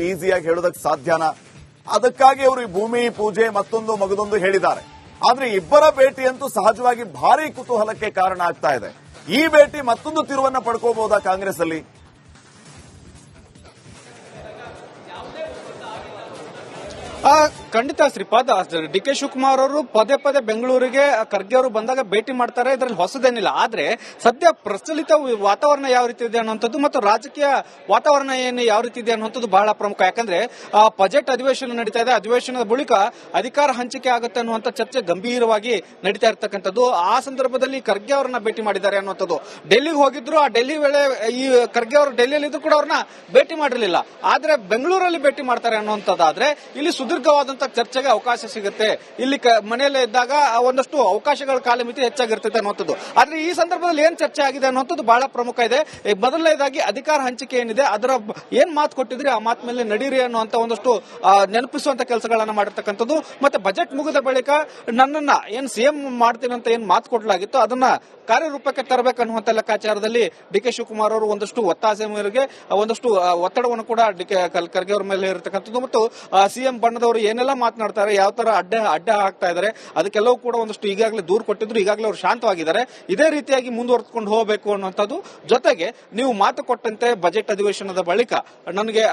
ಈಸಿಯಾಗಿ ಹೇಳೋದಕ್ಕೆ ಸಾಧ್ಯನಾ? ಅದಕ್ಕಾಗಿ ಅವರು ಈ ಭೂಮಿ ಪೂಜೆ ಮತ್ತೊಂದು ಮಗದೊಂದು ಹೇಳಿದ್ದಾರೆ. ಆದ್ರೆ ಇಬ್ಬರ ಭೇಟಿ ಅಂತೂ ಸಹಜವಾಗಿ ಭಾರಿ ಕುತೂಹಲಕ್ಕೆ ಕಾರಣ ಆಗ್ತಾ ಇದೆ. ಈ ಭೇಟಿ ಮತ್ತೊಂದು ತಿರುವನ್ನ ಪಡ್ಕೋಬಹುದಾ ಕಾಂಗ್ರೆಸ್ ಅಲ್ಲಿ? ಖಂಡಿತ ಶ್ರೀಪಾದ್. ಡಿ ಕೆ ಶಿವಕುಮಾರ್ ಅವರು ಪದೇ ಪದೇ ಬೆಂಗಳೂರಿಗೆ ಖರ್ಗೆ ಅವರು ಬಂದಾಗ ಭೇಟಿ ಮಾಡ್ತಾರೆ, ಇದರಲ್ಲಿ ಹೊಸದೇನಿಲ್ಲ. ಆದ್ರೆ ಸದ್ಯ ಪ್ರಚಲಿತ ವಾತಾವರಣ ಯಾವ ರೀತಿ ಇದೆ ಅನ್ನುವಂಥದ್ದು ಮತ್ತು ರಾಜಕೀಯ ವಾತಾವರಣ ಏನು ಯಾವ ರೀತಿ ಇದೆ ಅನ್ನುವಂಥದ್ದು ಬಹಳ ಪ್ರಮುಖ. ಯಾಕಂದ್ರೆ ಬಜೆಟ್ ಅಧಿವೇಶನ ನಡೀತಾ ಇದೆ. ಅಧಿವೇಶನದ ಬಳಿಕ ಅಧಿಕಾರ ಹಂಚಿಕೆ ಆಗುತ್ತೆ ಅನ್ನುವಂಥ ಚರ್ಚೆ ಗಂಭೀರವಾಗಿ ನಡೀತಾ ಇರ್ತಕ್ಕಂಥದ್ದು. ಆ ಸಂದರ್ಭದಲ್ಲಿ ಖರ್ಗೆ ಅವರನ್ನ ಭೇಟಿ ಮಾಡಿದ್ದಾರೆ ಅನ್ನುವಂಥದ್ದು. ಡೆಲ್ಲಿಗೆ ಹೋಗಿದ್ರು, ಆ ಡೆಲ್ಲಿ ವೇಳೆ ಈ ಖರ್ಗೆ ಅವರು ಡೆಲ್ಲಿಯಲ್ಲಿ ಇದ್ರು ಕೂಡ ಅವ್ರನ್ನ ಭೇಟಿ ಮಾಡಿರಲಿಲ್ಲ. ಆದ್ರೆ ಬೆಂಗಳೂರಲ್ಲಿ ಭೇಟಿ ಮಾಡ್ತಾರೆ ಅನ್ನುವಂಥದ್ದಾದ್ರೆ ಇಲ್ಲಿ ಸುದೀರ್ಘವಾದಂತಹ ಚರ್ಚೆಗೆ ಅವಕಾಶ ಸಿಗುತ್ತೆ. ಇಲ್ಲಿ ಮನೆಯಲ್ಲೇ ಇದ್ದಾಗ ಒಂದಷ್ಟು ಅವಕಾಶಗಳ ಕಾಲಮಿತಿ ಹೆಚ್ಚಾಗಿರ್ತದೆ ಅನ್ನುವಂಥದ್ದು. ಆದ್ರೆ ಈ ಸಂದರ್ಭದಲ್ಲಿ ಏನ್ ಚರ್ಚೆ ಆಗಿದೆ ಅನ್ನುವಂಥದ್ದು ಬಹಳ ಪ್ರಮುಖ ಇದೆ. ಮೊದಲನೇದಾಗಿ ಅಧಿಕಾರ ಹಂಚಿಕೆ ಏನಿದೆ ಅದರ ಏನ್ ಮಾತು ಕೊಟ್ಟಿದ್ರಿ ಆ ಮಾತು ಮೇಲೆ ನಡೀರಿ ಅನ್ನುವಂತ ಒಂದಷ್ಟು ನೆನಪಿಸುವಂತ ಕೆಲಸಗಳನ್ನ ಮಾಡಿರ್ತಕ್ಕಂಥದ್ದು. ಮತ್ತೆ ಬಜೆಟ್ ಮುಗಿದ ಬಳಿಕ ನನ್ನನ್ನ ಏನ್ ಸಿಎಂ ಮಾಡ್ತೀನಿ ಅಂತ ಏನ್ ಮಾತು ಕೊಡಲಾಗಿತ್ತು ಅದನ್ನ ಕಾರ್ಯರೂಪಕ್ಕೆ ತರಬೇಕನ್ನುವಂತ ಲೆಕ್ಕಾಚಾರದಲ್ಲಿ ಡಿ ಕೆ ಶಿವಕುಮಾರ್ ಅವರು ಒಂದಷ್ಟು ಒತ್ತಾಸೆ ಮೇರೆಗೆ ಒಂದಷ್ಟು ಒತ್ತಡವನ್ನು ಕೂಡ ಖರ್ಗೆ ಅವರ ಮೇಲೆ ಇರತಕ್ಕಂಥದ್ದು. ಮತ್ತು ಸಿಎಂ ಬಣ್ಣದವರು ಏನೆಲ್ಲ ಮಾತನಾಡ್ತಾರೆ, ಯಾವ ತರ ಅಡ್ಡ ಹಾಕ್ತಾ ಇದ್ದಾರೆ ಅದಕ್ಕೆಲ್ಲವೂ ಕೂಡ ಒಂದಷ್ಟು ಈಗಾಗಲೇ ದೂರು ಕೊಟ್ಟಿದ್ರು. ಈಗಾಗಲೇ ಅವರು ಶಾಂತವಾಗಿದ್ದಾರೆ. ಇದೇ ರೀತಿಯಾಗಿ ಮುಂದುವರೆದುಕೊಂಡು ಹೋಗಬೇಕು ಅನ್ನುವಂಥದ್ದು. ಜೊತೆಗೆ ನೀವು ಮಾತು ಕೊಟ್ಟಂತೆ ಬಜೆಟ್ ಅಧಿವೇಶನದ ಬಳಿಕ ನನಗೆ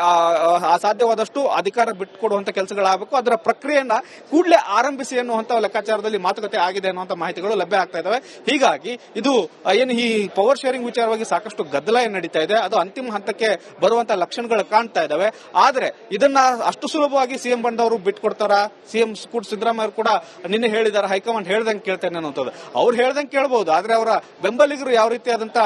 ಸಾಧ್ಯವಾದಷ್ಟು ಅಧಿಕಾರ ಬಿಟ್ಟುಕೊಡುವಂತ ಕೆಲಸಗಳಾಗಬೇಕು, ಅದರ ಪ್ರಕ್ರಿಯೆಯನ್ನ ಕೂಡಲೇ ಆರಂಭಿಸಿ ಅನ್ನುವಂತ ಲೆಕ್ಕಾಚಾರದಲ್ಲಿ ಮಾತುಕತೆ ಆಗಿದೆ ಅನ್ನುವಂತ ಮಾಹಿತಿಗಳು ಲಭ್ಯ ಆಗ್ತಾ ಇದಾವೆ. ಹೀಗಾಗಿ ಇದು ಏನು ಈ ಪವರ್ ಶೇರಿಂಗ್ ವಿಚಾರವಾಗಿ ಸಾಕಷ್ಟು ಗದ್ದಲ ನಡೀತಾ ಇದೆ. ಅದು ಅಂತಿಮ ಹಂತಕ್ಕೆ ಬರುವಂತಹ ಲಕ್ಷಣಗಳು ಕಾಣ್ತಾ ಇದಾವೆ. ಆದ್ರೆ ಇದನ್ನ ಅಷ್ಟು ಸುಲಭವಾಗಿ ಸಿಎಂ ಬಂದವರು ಬಿಟ್ಕೊಡ್ತಾರ? ಸಿಎಂ ಸಿದ್ದರಾಮಯ್ಯ ಕೂಡ ನಿನ್ನೆ ಹೇಳಿದ್ದಾರೆ, ಹೈಕಮಾಂಡ್ ಹೇಳ್ದಂಗೆ ಕೇಳ್ತೇನೆ ಅನ್ನೋದು. ಅವ್ರು ಹೇಳ್ದಂಗೆ ಕೇಳಬಹುದು, ಆದ್ರೆ ಅವರ ಬೆಂಬಲಿಗರು ಯಾವ ರೀತಿಯಾದಂತಹ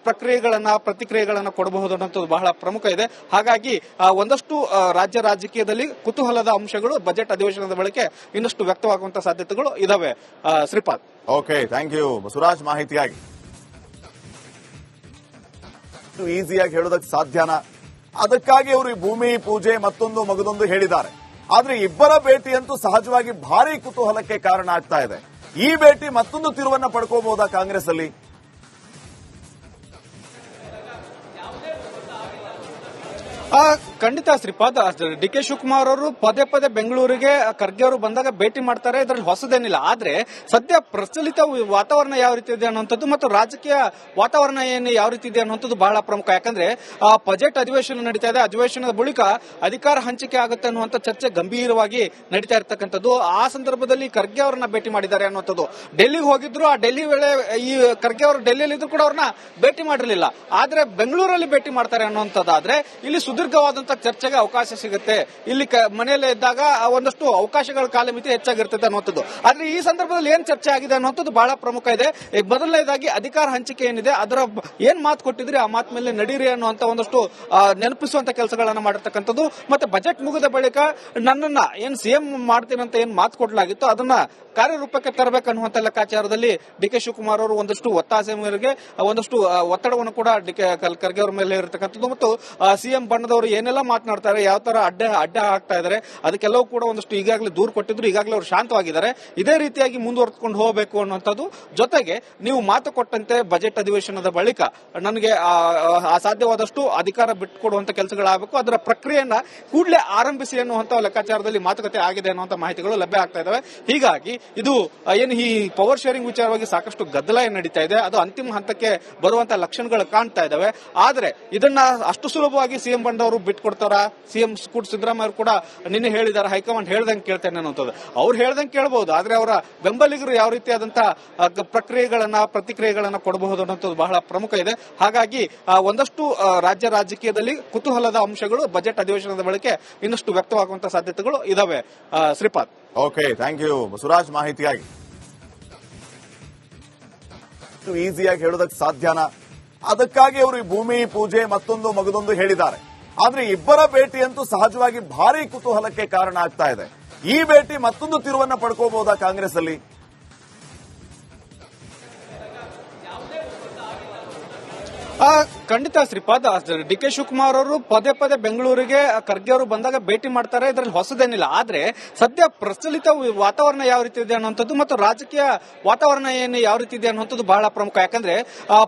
ಪ್ರಕ್ರಿಯೆಗಳನ್ನ ಪ್ರತಿಕ್ರಿಯೆಗಳನ್ನ ಕೊಡಬಹುದು ಅನ್ನೋದು ಬಹಳ ಪ್ರಮುಖ ಇದೆ. ಹಾಗಾಗಿ ಒಂದಷ್ಟು ರಾಜ್ಯ ರಾಜಕೀಯದಲ್ಲಿ ಕುತೂಹಲದ ಅಂಶಗಳು ಬಜೆಟ್ ಅಧಿವೇಶನದ ಬಳಿಕ ಇನ್ನಷ್ಟು ವ್ಯಕ್ತವಾಗುವಂತಹ ಸಾಧ್ಯತೆಗಳು ಇದಾವೆ. Shripad. Okay, thank you Basavaraj ಮಾಹಿತಿಯಾಗಿ. ಈಸಿಯಾಗಿ ಹೇಳೋದಕ್ಕೆ ಸಾಧ್ಯನಾ? ಅದಕ್ಕಾಗಿ ಅವರು ಈ ಭೂಮಿ ಪೂಜೆ ಮತ್ತೊಂದು ಮಗದೊಂದು ಹೇಳಿದ್ದಾರೆ. ಆದ್ರೆ ಇಬ್ಬರ ಭೇಟಿ ಅಂತೂ ಸಹಜವಾಗಿ ಭಾರಿ ಕುತೂಹಲಕ್ಕೆ ಕಾರಣ ಆಗ್ತಾ ಇದೆ. ಈ ಭೇಟಿ ಮತ್ತೊಂದು ತಿರುವನ್ನ ಪಡ್ಕೋಬಹುದಾ ಕಾಂಗ್ರೆಸ್ ಅಲ್ಲಿ? ಖಂಡಿತ ಶ್ರೀಪಾದ್. ಡಿ ಕೆ ಶಿವಕುಮಾರ್ ಅವರು ಪದೇ ಪದೇ ಬೆಂಗಳೂರಿಗೆ ಖರ್ಗೆ ಅವರು ಬಂದಾಗ ಭೇಟಿ ಮಾಡ್ತಾರೆ, ಇದರಲ್ಲಿ ಹೊಸದೇನಿಲ್ಲ. ಆದ್ರೆ ಸದ್ಯ ಪ್ರಚಲಿತ ವಾತಾವರಣ ಯಾವ ರೀತಿ ಇದೆ ಅನ್ನುವಂಥದ್ದು ಮತ್ತು ರಾಜಕೀಯ ವಾತಾವರಣ ಏನು ಯಾವ ರೀತಿ ಇದೆ ಅನ್ನುವಂಥದ್ದು ಬಹಳ ಪ್ರಮುಖ. ಯಾಕಂದ್ರೆ ಬಜೆಟ್ ಅಧಿವೇಶನ ನಡೀತಾ ಇದೆ. ಅಧಿವೇಶನದ ಬಳಿಕ ಅಧಿಕಾರ ಹಂಚಿಕೆ ಆಗುತ್ತೆ ಅನ್ನುವಂಥ ಚರ್ಚೆ ಗಂಭೀರವಾಗಿ ನಡೀತಾ ಇರ್ತಕ್ಕಂಥದ್ದು. ಆ ಸಂದರ್ಭದಲ್ಲಿ ಖರ್ಗೆ ಅವರನ್ನ ಭೇಟಿ ಮಾಡಿದ್ದಾರೆ ಅನ್ನುವಂಥದ್ದು. ಡೆಲ್ಲಿಗೆ ಹೋಗಿದ್ರು, ಆ ಡೆಲ್ಲಿ ವೇಳೆ ಈ ಖರ್ಗೆ ಅವರು ಡೆಲ್ಲಿಯಲ್ಲಿ ಇದ್ರು ಕೂಡ ಅವ್ರನ್ನ ಭೇಟಿ ಮಾಡಿರಲಿಲ್ಲ. ಆದ್ರೆ ಬೆಂಗಳೂರಲ್ಲಿ ಭೇಟಿ ಮಾಡ್ತಾರೆ ಅನ್ನುವಂಥದ್ದಾದ್ರೆ ಇಲ್ಲಿ ಸುದೀರ್ಘವಾದಂತಹ ಚರ್ಚೆಗೆ ಅವಕಾಶ ಸಿಗುತ್ತೆ. ಇಲ್ಲಿ ಮನೆಯಲ್ಲೇ ಇದ್ದಾಗ ಒಂದಷ್ಟು ಅವಕಾಶಗಳ ಕಾಲಮಿತಿ ಹೆಚ್ಚಾಗಿರ್ತದೆ ಅನ್ನುವಂಥದ್ದು. ಆದ್ರೆ ಈ ಸಂದರ್ಭದಲ್ಲಿ ಏನ್ ಚರ್ಚೆ ಆಗಿದೆ ಅನ್ನುವಂಥದ್ದು ಬಹಳ ಪ್ರಮುಖ ಇದೆ. ಮೊದಲನೇದಾಗಿ ಅಧಿಕಾರ ಹಂಚಿಕೆ ಏನಿದೆ ಅದರ ಏನ್ ಮಾತು ಕೊಟ್ಟಿದ್ರಿ ಆ ಮಾತು ಮೇಲೆ ನಡೀರಿ ಅನ್ನುವಂತ ಒಂದಷ್ಟು ನೆನಪಿಸುವಂತ ಕೆಲಸಗಳನ್ನ ಮಾಡಿರ್ತಕ್ಕಂಥದ್ದು. ಮತ್ತೆ ಬಜೆಟ್ ಮುಗಿದ ಬಳಿಕ ನನ್ನನ್ನ ಏನ್ ಸಿಎಂ ಮಾಡ್ತೀನಿ ಅಂತ ಏನ್ ಮಾತು ಕೊಡಲಾಗಿತ್ತು ಅದನ್ನ ಕಾರ್ಯರೂಪಕ್ಕೆ ತರಬೇಕನ್ನುವಂತ ಲೆಕ್ಕಾಚಾರದಲ್ಲಿ ಡಿ ಕೆ ಶಿವಕುಮಾರ್ ಅವರು ಒಂದಷ್ಟು ಒತ್ತಾಸೆ ಮೇರೆಗೆ ಒಂದಷ್ಟು ಒತ್ತಡವನ್ನು ಕೂಡ ಖರ್ಗೆ ಅವರ ಮೇಲೆ ಇರತಕ್ಕಂಥದ್ದು. ಮತ್ತು ಸಿಎಂ ಬಣ್ಣದವರು ಏನೆಲ್ಲ ಮಾತನಾಡ್ತಾರೆ, ಯಾವ ತರ ಅಡ್ಡ ಹಾಕ್ತಾ ಇದ್ದಾರೆ ಅದಕ್ಕೆಲ್ಲವೂ ಕೂಡ ಒಂದಷ್ಟು ಈಗಾಗಲೇ ದೂರು ಕೊಟ್ಟಿದ್ರು. ಈಗಾಗಲೇ ಅವರು ಶಾಂತವಾಗಿದ್ದಾರೆ. ಇದೇ ರೀತಿಯಾಗಿ ಮುಂದುವರೆದುಕೊಂಡು ಹೋಗಬೇಕು ಅನ್ನುವಂಥದ್ದು. ಜೊತೆಗೆ ನೀವು ಮಾತು ಕೊಟ್ಟಂತೆ ಬಜೆಟ್ ಅಧಿವೇಶನದ ಬಳಿಕ ನನಗೆ ಸಾಧ್ಯವಾದಷ್ಟು ಅಧಿಕಾರ ಬಿಟ್ಟುಕೊಡುವಂತ ಕೆಲಸಗಳಾಗಬೇಕು, ಅದರ ಪ್ರಕ್ರಿಯೆಯನ್ನ ಕೂಡಲೇ ಆರಂಭಿಸಿ ಅನ್ನುವಂತ ಲೆಕ್ಕಾಚಾರದಲ್ಲಿ ಮಾತುಕತೆ ಆಗಿದೆ ಅನ್ನುವಂತ ಮಾಹಿತಿಗಳು ಲಭ್ಯ ಆಗ್ತಾ ಇದಾವೆ. ಹೀಗಾಗಿ ಇದು ಏನು ಈ ಪವರ್ ಶೇರಿಂಗ್ ವಿಚಾರವಾಗಿ ಸಾಕಷ್ಟು ಗದ್ದಲ ನಡೀತಾ ಇದೆ. ಅದು ಅಂತಿಮ ಹಂತಕ್ಕೆ ಬರುವಂತಹ ಲಕ್ಷಣಗಳು ಕಾಣ್ತಾ ಇದಾವೆ. ಆದ್ರೆ ಇದನ್ನ ಅಷ್ಟು ಸುಲಭವಾಗಿ ಸಿಎಂ ಬಂದವರು ಬಿಟ್ಕೊಡ್ತಾರ? ಸಿಎಂ ಸಿದ್ದರಾಮಯ್ಯ ಕೂಡ ನಿನ್ನೆ ಹೇಳಿದ್ದಾರೆ, ಹೈಕಮಾಂಡ್ ಹೇಳ್ದಂಗೆ ಕೇಳ್ತೇನೆ ಅನ್ನೋದು. ಅವ್ರು ಹೇಳ್ದಂಗೆ ಕೇಳಬಹುದು, ಆದ್ರೆ ಅವರ ಬೆಂಬಲಿಗರು ಯಾವ ರೀತಿಯಾದಂತಹ ಪ್ರಕ್ರಿಯೆಗಳನ್ನ ಪ್ರತಿಕ್ರಿಯೆಗಳನ್ನ ಕೊಡಬಹುದು ಅನ್ನೋದು ಬಹಳ ಪ್ರಮುಖ ಇದೆ. ಹಾಗಾಗಿ ಒಂದಷ್ಟು ರಾಜ್ಯ ರಾಜಕೀಯದಲ್ಲಿ ಕುತೂಹಲದ ಅಂಶಗಳು ಬಜೆಟ್ ಅಧಿವೇಶನದ ಬಳಿಕ ಇನ್ನಷ್ಟು ವ್ಯಕ್ತವಾಗುವಂತಹ ಸಾಧ್ಯತೆಗಳು ಇದಾವೆ. Shripad. Okay, thank you Basavaraj ಮಾಹಿತಿಯಾಗಿ. ಈಸಿಯಾಗಿ ಹೇಳೋದಕ್ಕೆ ಸಾಧ್ಯನಾ? ಅದಕ್ಕಾಗಿ ಅವರು ಈ ಭೂಮಿ ಪೂಜೆ ಮತ್ತೊಂದು ಮಗದೊಂದು ಹೇಳಿದ್ದಾರೆ. ಆದ್ರೆ ಇಬ್ಬರ ಭೇಟಿ ಅಂತೂ ಸಹಜವಾಗಿ ಭಾರಿ ಕುತೂಹಲಕ್ಕೆ ಕಾರಣ ಆಗ್ತಾ ಇದೆ. ಈ ಭೇಟಿ ಮತ್ತೊಂದು ತಿರುವನ್ನ ಪಡ್ಕೋಬಹುದಾ ಕಾಂಗ್ರೆಸ್ ಅಲ್ಲಿ? ಖಂಡಿತ ಶ್ರೀಪಾದ್. ಡಿ ಕೆ ಶಿವಕುಮಾರ್ ಅವರು ಪದೇ ಪದೇ ಬೆಂಗಳೂರಿಗೆ ಖರ್ಗೆ ಅವರು ಬಂದಾಗ ಭೇಟಿ ಮಾಡ್ತಾರೆ, ಇದರಲ್ಲಿ ಹೊಸದೇನಿಲ್ಲ. ಆದ್ರೆ ಸದ್ಯ ಪ್ರಚಲಿತ ವಾತಾವರಣ ಯಾವ ರೀತಿ ಇದೆ ಅನ್ನುವಂಥದ್ದು ಮತ್ತು ರಾಜಕೀಯ ವಾತಾವರಣ ಏನು ಯಾವ ರೀತಿ ಇದೆ ಅನ್ನುವಂಥದ್ದು ಬಹಳ ಪ್ರಮುಖ. ಯಾಕಂದ್ರೆ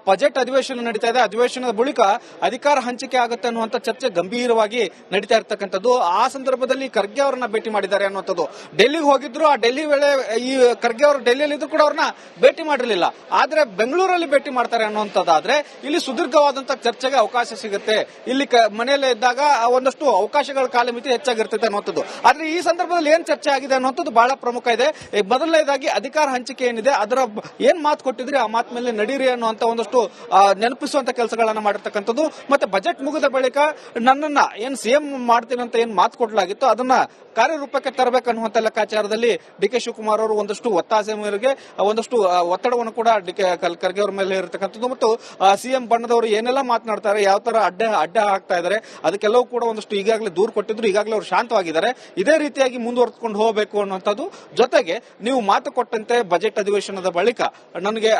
ಬಜೆಟ್ ಅಧಿವೇಶನ ನಡೀತಾ ಇದೆ, ಅಧಿವೇಶನದ ಬಳಿಕ ಅಧಿಕಾರ ಹಂಚಿಕೆ ಆಗುತ್ತೆ ಅನ್ನುವಂಥ ಚರ್ಚೆ ಗಂಭೀರವಾಗಿ ನಡೀತಾ ಇರ್ತಕ್ಕಂಥದ್ದು. ಆ ಸಂದರ್ಭದಲ್ಲಿ ಖರ್ಗೆ ಅವರನ್ನ ಭೇಟಿ ಮಾಡಿದ್ದಾರೆ ಅನ್ನುವಂಥದ್ದು. ಡೆಲ್ಲಿಗೆ ಹೋಗಿದ್ರು, ಆ ಡೆಲ್ಲಿ ವೇಳೆ ಈ ಖರ್ಗೆ ಅವರು ಡೆಲ್ಲಿಯಲ್ಲಿ ಇದ್ರು ಕೂಡ ಅವ್ರನ್ನ ಭೇಟಿ ಮಾಡಿರಲಿಲ್ಲ. ಆದ್ರೆ ಬೆಂಗಳೂರಲ್ಲಿ ಭೇಟಿ ಮಾಡ್ತಾರೆ ಅನ್ನುವಂಥದ್ದಾದ್ರೆ ಇಲ್ಲಿ ಸುದೀರ್ಘವಾದಂತಹ ಚರ್ಚೆಗೆ ಅವಕಾಶ ಸಿಗುತ್ತೆ. ಇಲ್ಲಿ ಮನೆಯಲ್ಲೇ ಇದ್ದಾಗ ಒಂದಷ್ಟು ಅವಕಾಶಗಳ ಕಾಲಮಿತಿ ಹೆಚ್ಚಾಗಿರ್ತದೆ ಅನ್ನುವಂಥದ್ದು. ಆದ್ರೆ ಈ ಸಂದರ್ಭದಲ್ಲಿ ಏನ್ ಚರ್ಚೆ ಆಗಿದೆ ಅನ್ನುವಂಥದ್ದು ಬಹಳ ಪ್ರಮುಖ ಇದೆ. ಮೊದಲನೇದಾಗಿ ಅಧಿಕಾರ ಹಂಚಿಕೆ ಏನಿದೆ ಅದರ ಏನ್ ಮಾತು ಕೊಟ್ಟಿದ್ರಿ ಆ ಮಾತು ಮೇಲೆ ನಡೀರಿ ಅನ್ನುವಂತ ಒಂದಷ್ಟು ನೆನಪಿಸುವಂತ ಕೆಲಸಗಳನ್ನ ಮಾಡಿರ್ತಕ್ಕಂಥದ್ದು. ಮತ್ತೆ ಬಜೆಟ್ ಮುಗಿದ ಬಳಿಕ ನನ್ನನ್ನ ಏನ್ ಸಿಎಂ ಮಾಡ್ತೀನಿ ಅಂತ ಏನ್ ಮಾತು ಕೊಡಲಾಗಿತ್ತು ಅದನ್ನ ಕಾರ್ಯರೂಪಕ್ಕೆ ತರಬೇಕನ್ನುವಂತ ಲೆಕ್ಕಾಚಾರದಲ್ಲಿ ಡಿ ಕೆ ಶಿವಕುಮಾರ್ ಅವರು ಒಂದಷ್ಟು ಒತ್ತಾಸೆ ಮೇರೆಗೆ ಒಂದಷ್ಟು ಒತ್ತಡವನ್ನು ಕೂಡ ಖರ್ಗೆ ಅವರ ಮೇಲೆ ಇರತಕ್ಕಂಥದ್ದು. ಮತ್ತು ಸಿಎಂ ಬಣ್ಣದವರು ಏನೆಲ್ಲ ಮಾತನಾಡ್ತಾರೆ, ಯಾವ ತರ ಅಡ್ಡ ಹಾಕ್ತಾ ಇದ್ದಾರೆ, ಅದಕ್ಕೆಲ್ಲವೂ ಕೂಡ ಒಂದಷ್ಟು ಈಗಾಗಲೇ ದೂರು ಕೊಟ್ಟಿದ್ರು. ಈಗಾಗಲೇ ಅವರು ಶಾಂತವಾಗಿದ್ದಾರೆ. ಇದೇ ರೀತಿಯಾಗಿ ಮುಂದುವರೆದುಕೊಂಡು ಹೋಗಬೇಕು ಅನ್ನುವಂಥದ್ದು. ಜೊತೆಗೆ ನೀವು ಮಾತು ಕೊಟ್ಟಂತೆ ಬಜೆಟ್ ಅಧಿವೇಶನದ ಬಳಿಕ ನನಗೆ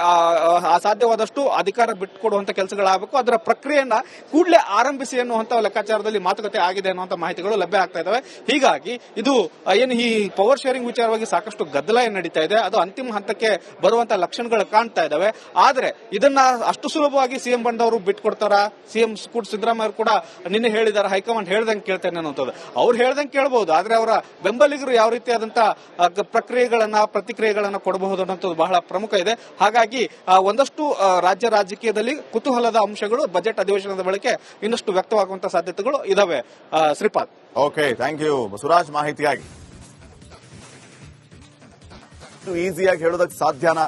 ಸಾಧ್ಯವಾದಷ್ಟು ಅಧಿಕಾರ ಬಿಟ್ಟುಕೊಡುವಂತ ಕೆಲಸಗಳಾಗಬೇಕು, ಅದರ ಪ್ರಕ್ರಿಯೆಯನ್ನ ಕೂಡಲೇ ಆರಂಭಿಸಿ ಅನ್ನುವಂತ ಲೆಕ್ಕಾಚಾರದಲ್ಲಿ ಮಾತುಕತೆ ಆಗಿದೆ ಅನ್ನುವಂತ ಮಾಹಿತಿಗಳು ಲಭ್ಯ ಆಗ್ತಾ ಇದಾವೆ. ಹೀಗಾಗಿ ಇದು ಏನು ಈ ಪವರ್ ಶೇರಿಂಗ್ ವಿಚಾರವಾಗಿ ಸಾಕಷ್ಟು ಗದ್ದಲ ನಡೀತಾ ಇದೆ, ಅದು ಅಂತಿಮ ಹಂತಕ್ಕೆ ಬರುವಂತ ಲಕ್ಷಣಗಳು ಕಾಣ್ತಾ ಇದಾವೆ. ಆದ್ರೆ ಇದನ್ನ ಅಷ್ಟು ಸುಲಭವಾಗಿ ಸಿಎಂ ಬಂದವರು ಬಿಟ್ಕೊಡ್ತಾರ? ಸಿಎಂ ಸಿದ್ದರಾಮಯ್ಯ ಕೂಡ ನಿನ್ನೆ ಹೇಳಿದಾರೆ, ಹೈಕಮಾಂಡ್ ಹೇಳ್ದಂಗೆ ಕೇಳ್ತೇನೆ ಅನ್ನೋದು. ಅವ್ರು ಹೇಳ್ದಂಗೆ ಕೇಳಬಹುದು, ಆದ್ರೆ ಅವರ ಬೆಂಬಲಿಗರು ಯಾವ ರೀತಿಯಾದಂತಹ ಪ್ರಕ್ರಿಯೆಗಳನ್ನ ಪ್ರತಿಕ್ರಿಯೆಗಳನ್ನ ಕೊಡಬಹುದು ಅನ್ನೋದು ಬಹಳ ಪ್ರಮುಖ ಇದೆ. ಹಾಗಾಗಿ ಒಂದಷ್ಟು ರಾಜ್ಯ ರಾಜಕೀಯದಲ್ಲಿ ಕುತೂಹಲದ ಅಂಶಗಳು ಬಜೆಟ್ ಅಧಿವೇಶನದ ಬಳಿಕ ಇನ್ನಷ್ಟು ವ್ಯಕ್ತವಾಗುವಂತಹ ಸಾಧ್ಯತೆಗಳು ಇದಾವೆ. Shripad. Okay, thank you Basavaraj ಮಾಹಿತಿಯಾಗಿ. ಈಸಿಯಾಗಿ ಹೇಳೋದಕ್ಕೆ ಸಾಧ್ಯನಾ?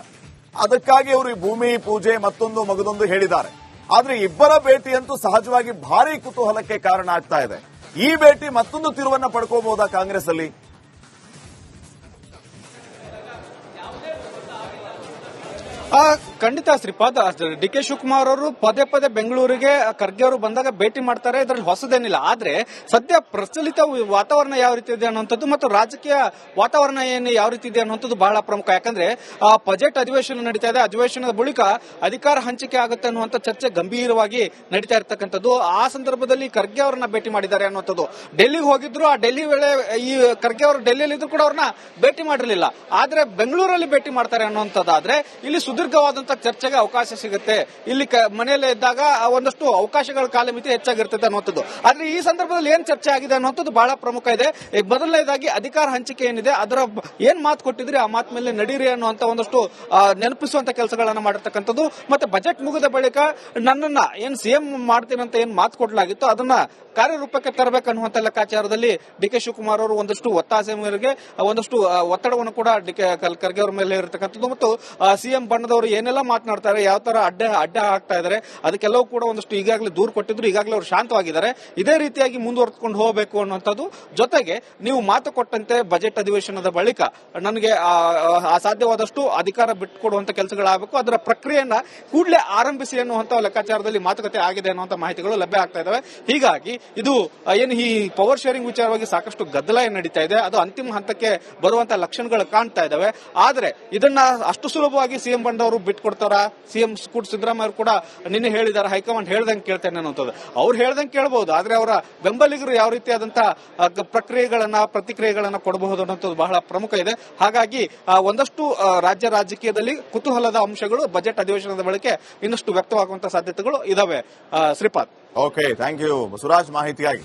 ಅದಕ್ಕಾಗಿ ಅವರು ಈ ಭೂಮಿ ಪೂಜೆ ಮತ್ತೊಂದು ಮಗದೊಂದು ಹೇಳಿದ್ದಾರೆ. ಆದ್ರೆ ಇಬ್ಬರ ಭೇಟಿಯಂತೂ ಸಹಜವಾಗಿ ಭಾರಿ ಕುತೂಹಲಕ್ಕೆ ಕಾರಣ ಆಗ್ತಾ ಇದೆ. ಈ ಭೇಟಿ ಮತ್ತೊಂದು ತಿರುವನ್ನ ಪಡ್ಕೋಬಹುದಾ ಕಾಂಗ್ರೆಸ್ ಅಲ್ಲಿ? ಖಂಡಿತ ಶ್ರೀಪಾದ್. ಡಿ ಕೆ ಶಿವಕುಮಾರ್ ಅವರು ಪದೇ ಪದೇ ಬೆಂಗಳೂರಿಗೆ ಖರ್ಗೆ ಅವರು ಬಂದಾಗ ಭೇಟಿ ಮಾಡ್ತಾರೆ, ಇದರಲ್ಲಿ ಹೊಸದೇನಿಲ್ಲ. ಆದ್ರೆ ಸದ್ಯ ಪ್ರಚಲಿತ ವಾತಾವರಣ ಯಾವ ರೀತಿ ಇದೆ ಅನ್ನುವಂಥದ್ದು ಮತ್ತು ರಾಜಕೀಯ ವಾತಾವರಣ ಏನು ಯಾವ ರೀತಿ ಇದೆ ಅನ್ನುವಂಥದ್ದು ಬಹಳ ಪ್ರಮುಖ. ಯಾಕಂದ್ರೆ ಬಜೆಟ್ ಅಧಿವೇಶನ ನಡೀತಾ ಇದೆ, ಅಧಿವೇಶನದ ಬಳಿಕ ಅಧಿಕಾರ ಹಂಚಿಕೆ ಆಗುತ್ತೆ ಅನ್ನುವಂಥ ಚರ್ಚೆ ಗಂಭೀರವಾಗಿ ನಡೀತಾ ಇರ್ತಕ್ಕಂಥದ್ದು. ಆ ಸಂದರ್ಭದಲ್ಲಿ ಖರ್ಗೆ ಅವರನ್ನ ಭೇಟಿ ಮಾಡಿದ್ದಾರೆ ಅನ್ನುವಂಥದ್ದು. ಡೆಲ್ಲಿಗೆ ಹೋಗಿದ್ರು, ಆ ಡೆಲ್ಲಿ ವೇಳೆ ಈ ಖರ್ಗೆ ಅವರು ಡೆಲ್ಲಿಯಲ್ಲಿ ಇದ್ರು ಕೂಡ ಅವ್ರನ್ನ ಭೇಟಿ ಮಾಡಿರಲಿಲ್ಲ. ಆದ್ರೆ ಬೆಂಗಳೂರಲ್ಲಿ ಭೇಟಿ ಮಾಡ್ತಾರೆ ಅನ್ನುವಂಥದ್ದಾದ್ರೆ ಇಲ್ಲಿ ಸುದೀರ್ಘವಾದಂತಹ ಚರ್ಚೆಗೆ ಅವಕಾಶ ಸಿಗುತ್ತೆ. ಇಲ್ಲಿ ಮನೆಯಲ್ಲೇ ಇದ್ದಾಗ ಒಂದಷ್ಟು ಅವಕಾಶಗಳ ಕಾಲಮಿತಿ ಹೆಚ್ಚಾಗಿರ್ತದೆ ಅನ್ನುವಂಥದ್ದು. ಆದ್ರೆ ಈ ಸಂದರ್ಭದಲ್ಲಿ ಏನ್ ಚರ್ಚೆ ಆಗಿದೆ ಅನ್ನುವಂಥದ್ದು ಬಹಳ ಪ್ರಮುಖ ಇದೆ. ಮೊದಲನೇದಾಗಿ ಅಧಿಕಾರ ಹಂಚಿಕೆ ಏನಿದೆ ಅದರ ಏನ್ ಮಾತು ಕೊಟ್ಟಿದ್ರಿ ಆ ಮಾತು ಮೇಲೆ ನಡೀರಿ ಅನ್ನುವಂತ ಒಂದಷ್ಟು ನೆನಪಿಸುವಂತ ಕೆಲಸಗಳನ್ನ ಮಾಡಿರ್ತಕ್ಕಂಥದ್ದು. ಮತ್ತೆ ಬಜೆಟ್ ಮುಗಿದ ಬಳಿಕ ನನ್ನನ್ನ ಏನ್ ಸಿಎಂ ಮಾಡ್ತೀನಿ ಅಂತ ಏನ್ ಮಾತು ಕೊಡಲಾಗಿತ್ತು ಅದನ್ನ ಕಾರ್ಯರೂಪಕ್ಕೆ ತರಬೇಕನ್ನುವಂತ ಲೆಕ್ಕಾಚಾರದಲ್ಲಿ ಡಿ ಕೆ ಶಿವಕುಮಾರ್ ಅವರು ಒಂದಷ್ಟು ಒತ್ತಾಸೆ ಮೇರೆಗೆ ಒಂದಷ್ಟು ಒತ್ತಡವನ್ನು ಕೂಡ ಖರ್ಗೆ ಅವರ ಮೇಲೆ ಇರತಕ್ಕಂಥದ್ದು. ಮತ್ತು ಸಿಎಂ ಬಣ್ಣದವರು ಏನೆಲ್ಲ ಮಾತನಾಡ್ತಾರೆ, ಯಾವ ತರ ಅಡ್ಡ ಹಾಕ್ತಾ ಇದ್ದಾರೆ, ಅದಕ್ಕೆಲ್ಲವೂ ಕೂಡ ಒಂದಷ್ಟು ಈಗಾಗಲೇ ದೂರು ಕೊಟ್ಟಿದ್ರು. ಈಗಾಗಲೇ ಅವರು ಶಾಂತವಾಗಿದ್ದಾರೆ. ಇದೇ ರೀತಿಯಾಗಿ ಮುಂದುವರೆದುಕೊಂಡು ಹೋಗಬೇಕು ಅನ್ನುವಂಥದ್ದು. ಜೊತೆಗೆ ನೀವು ಮಾತು ಕೊಟ್ಟಂತೆ ಬಜೆಟ್ ಅಧಿವೇಶನದ ಬಳಿಕ ನನಗೆ ಸಾಧ್ಯವಾದಷ್ಟು ಅಧಿಕಾರ ಬಿಟ್ಟುಕೊಡುವಂತ ಕೆಲಸಗಳಾಗಬೇಕು, ಅದರ ಪ್ರಕ್ರಿಯೆಯನ್ನ ಕೂಡಲೇ ಆರಂಭಿಸಿ ಅನ್ನುವಂತ ಲೆಕ್ಕಾಚಾರದಲ್ಲಿ ಮಾತುಕತೆ ಆಗಿದೆ ಅನ್ನುವಂತ ಮಾಹಿತಿಗಳು ಲಭ್ಯ ಆಗ್ತಾ ಇದಾವೆ. ಹೀಗಾಗಿ ಇದು ಏನು ಈ ಪವರ್ ಶೇರಿಂಗ್ ವಿಚಾರವಾಗಿ ಸಾಕಷ್ಟು ಗದ್ದಲ ನಡೀತಾ ಇದೆ, ಅದು ಅಂತಿಮ ಹಂತಕ್ಕೆ ಬರುವಂತಹ ಲಕ್ಷಣಗಳು ಕಾಣ್ತಾ ಇದಾವೆ. ಆದ್ರೆ ಇದನ್ನ ಅಷ್ಟು ಸುಲಭವಾಗಿ ಸಿಎಂ ಬಂದವರು ಬಿಟ್ಕೊಡ್ತಾರ? ಸಿಎಂ ಸಿದ್ದರಾಮಯ್ಯ ಕೂಡ ನಿನ್ನೆ ಹೇಳಿದಾರೆ, ಹೈಕಮಾಂಡ್ ಹೇಳ್ದಂಗೆ ಕೇಳ್ತೇನೆ ಅನ್ನೋದು. ಅವ್ರು ಹೇಳ್ದಂಗೆ ಕೇಳಬಹುದು, ಆದ್ರೆ ಅವರ ಬೆಂಬಲಿಗರು ಯಾವ ರೀತಿಯಾದಂತಹ ಪ್ರಕ್ರಿಯೆಗಳನ್ನ ಪ್ರತಿಕ್ರಿಯೆಗಳನ್ನ ಕೊಡಬಹುದು ಅನ್ನೋದು ಬಹಳ ಪ್ರಮುಖ ಇದೆ. ಹಾಗಾಗಿ ಒಂದಷ್ಟು ರಾಜ್ಯ ರಾಜಕೀಯದಲ್ಲಿ ಕುತೂಹಲದ ಅಂಶಗಳು ಬಜೆಟ್ ಅಧಿವೇಶನದ ಬಳಿಕ ಇನ್ನಷ್ಟು ವ್ಯಕ್ತವಾಗುವಂತಹ ಸಾಧ್ಯತೆಗಳು ಇದಾವೆ. Shripad. Okay, thank you Basavaraj ಮಾಹಿತಿಯಾಗಿ.